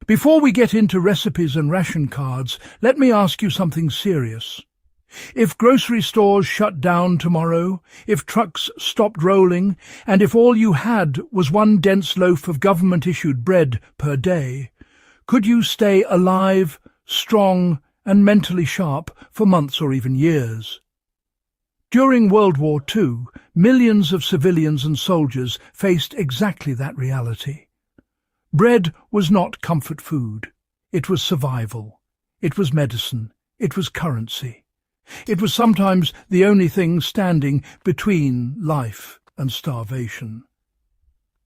Before we get into recipes and ration cards, let me ask you something serious. If grocery stores shut down tomorrow, if trucks stopped rolling, and if all you had was one dense loaf of government-issued bread per day, could you stay alive, strong, and mentally sharp for months or even years? During World War II, millions of civilians and soldiers faced exactly that reality. Bread was not comfort food. It was survival. It was medicine. It was currency. It was sometimes the only thing standing between life and starvation.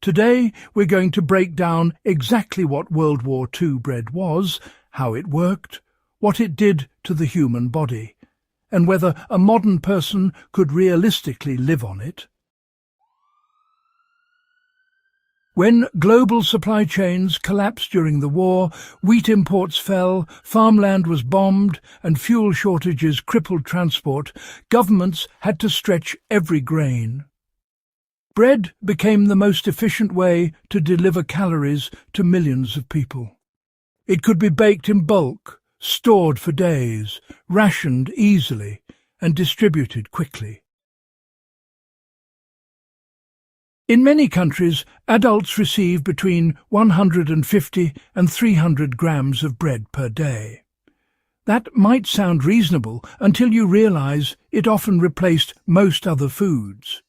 Today, we're going to break down exactly what World War II bread was, how it worked, what it did to the human body, and whether a modern person could realistically live on it. When global supply chains collapsed during the war, wheat imports fell, farmland was bombed, and fuel shortages crippled transport, governments had to stretch every grain. Bread became the most efficient way to deliver calories to millions of people. It could be baked in bulk, stored for days, rationed easily, and distributed quickly. In many countries, adults receive between 150 and 300 grams of bread per day. That might sound reasonable until you realize it often replaced most other foods.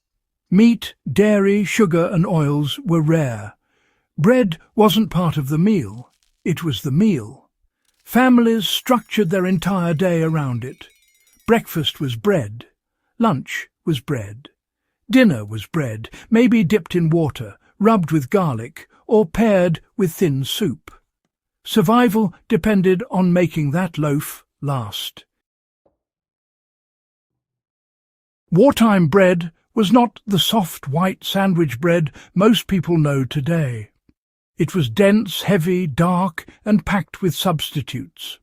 Meat, dairy, sugar and oils were rare. Bread wasn't part of the meal, it was the meal. Families structured their entire day around it. Breakfast was bread. Lunch was bread. Dinner was bread, maybe dipped in water, rubbed with garlic, or paired with thin soup. Survival depended on making that loaf last. Wartime bread was not the soft white sandwich bread most people know today. It was dense, heavy, dark, and packed with substitutes.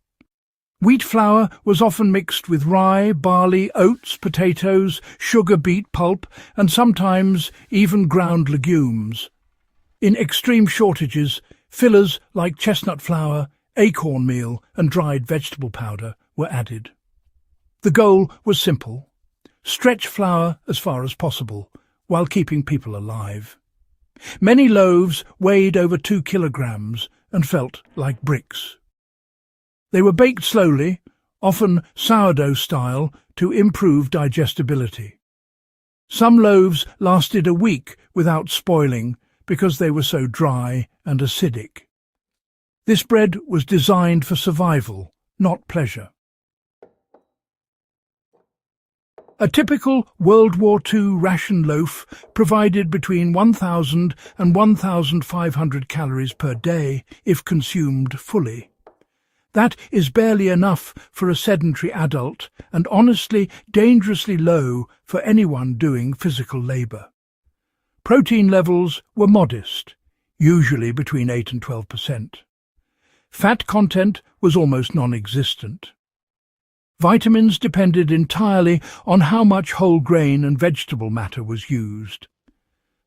Wheat flour was often mixed with rye, barley, oats, potatoes, sugar beet pulp, and sometimes even ground legumes. In extreme shortages, fillers like chestnut flour, acorn meal, and dried vegetable powder were added. The goal was simple: stretch flour as far as possible, while keeping people alive. Many loaves weighed over 2 kilograms and felt like bricks. They were baked slowly, often sourdough style, to improve digestibility. Some loaves lasted a week without spoiling because they were so dry and acidic. This bread was designed for survival, not pleasure. A typical World War II ration loaf provided between 1,000 and 1,500 calories per day if consumed fully. That is barely enough for a sedentary adult and honestly dangerously low for anyone doing physical labour. Protein levels were modest, usually between 8 and 12%. Fat content was almost non-existent. Vitamins depended entirely on how much whole grain and vegetable matter was used.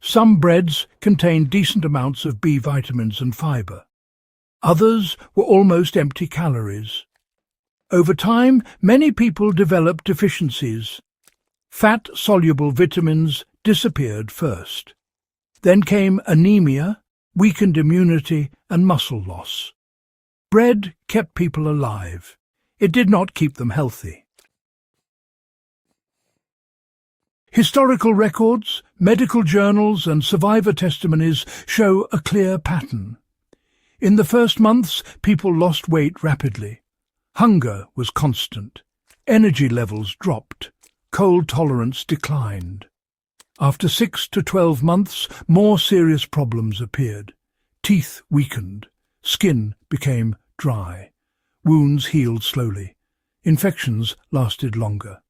Some breads contained decent amounts of B vitamins and fibre. Others were almost empty calories. Over time, many people developed deficiencies. Fat-soluble vitamins disappeared first. Then came anemia, weakened immunity, and muscle loss. Bread kept people alive. It did not keep them healthy. Historical records, medical journals, and survivor testimonies show a clear pattern. In the first months, people lost weight rapidly. Hunger was constant. Energy levels dropped. Cold tolerance declined. After 6 to 12 months, more serious problems appeared. Teeth weakened. Skin became dry. Wounds healed slowly. Infections lasted longer.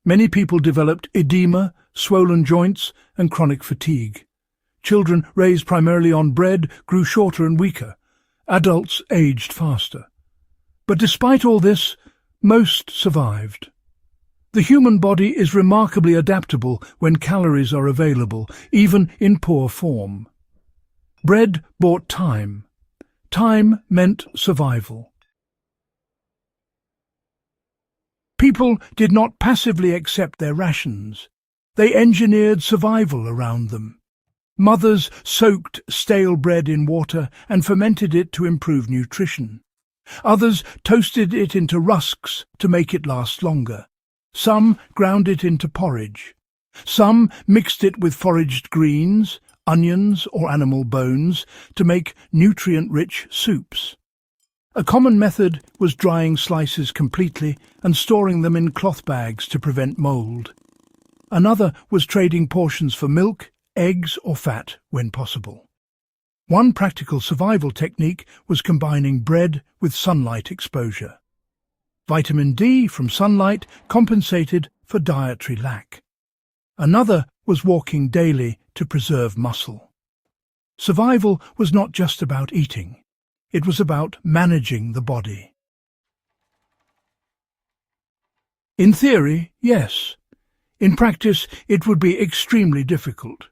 Many people developed edema, swollen joints, and chronic fatigue. Children raised primarily on bread grew shorter and weaker. Adults aged faster. But despite all this, most survived. The human body is remarkably adaptable when calories are available, even in poor form. Bread bought time. Time meant survival. People did not passively accept their rations. They engineered survival around them. Mothers soaked stale bread in water and fermented it to improve nutrition. Others toasted it into rusks to make it last longer. Some ground it into porridge. Some mixed it with foraged greens, onions or animal bones to make nutrient-rich soups. A common method was drying slices completely and storing them in cloth bags to prevent mould. Another was trading portions for milk, eggs or fat when possible. One practical survival technique was combining bread with sunlight exposure. Vitamin D from sunlight compensated for dietary lack. Another was walking daily to preserve muscle. Survival was not just about eating. It was about managing the body. In theory, yes. In practice, it would be extremely difficult.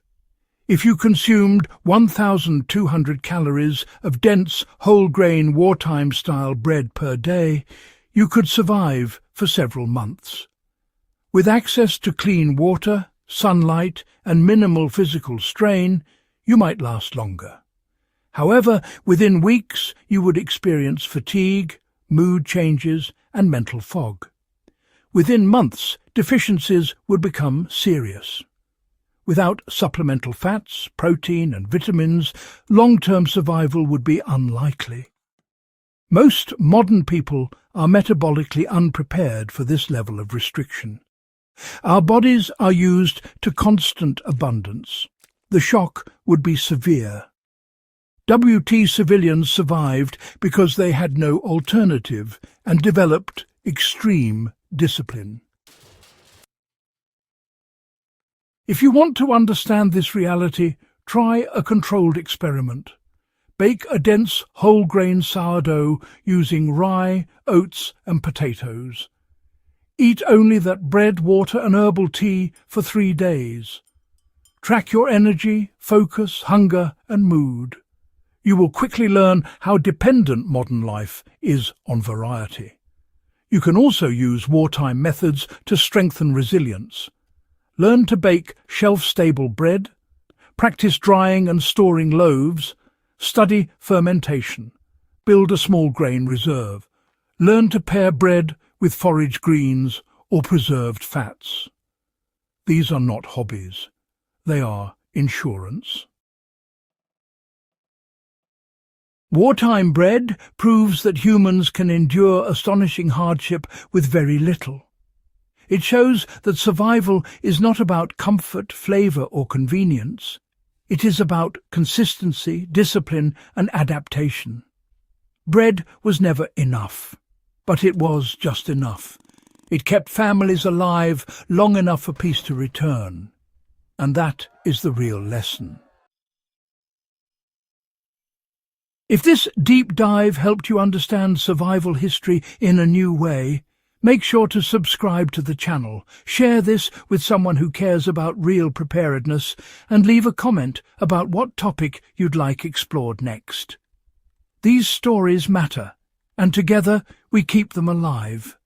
If you consumed 1,200 calories of dense, whole-grain, wartime-style bread per day, you could survive for several months. With access to clean water, sunlight, and minimal physical strain, you might last longer. However, within weeks you would experience fatigue, mood changes, and mental fog. Within months, deficiencies would become serious. Without supplemental fats, protein, and vitamins, long-term survival would be unlikely. Most modern people are metabolically unprepared for this level of restriction. Our bodies are used to constant abundance. The shock would be severe. WT civilians survived because they had no alternative and developed extreme discipline. If you want to understand this reality, try a controlled experiment. Bake a dense whole-grain sourdough using rye, oats and potatoes. Eat only that bread, water and herbal tea for 3 days. Track your energy, focus, hunger and mood. You will quickly learn how dependent modern life is on variety. You can also use wartime methods to strengthen resilience. Learn to bake shelf-stable bread, practice drying and storing loaves, study fermentation, build a small grain reserve, learn to pair bread with forage greens or preserved fats. These are not hobbies. They are insurance. Wartime bread proves that humans can endure astonishing hardship with very little. It shows that survival is not about comfort, flavour or convenience. It is about consistency, discipline and adaptation. Bread was never enough, but it was just enough. It kept families alive long enough for peace to return. And that is the real lesson. If this deep dive helped you understand survival history in a new way, make sure to subscribe to the channel, share this with someone who cares about real preparedness, and leave a comment about what topic you'd like explored next. These stories matter, and together we keep them alive.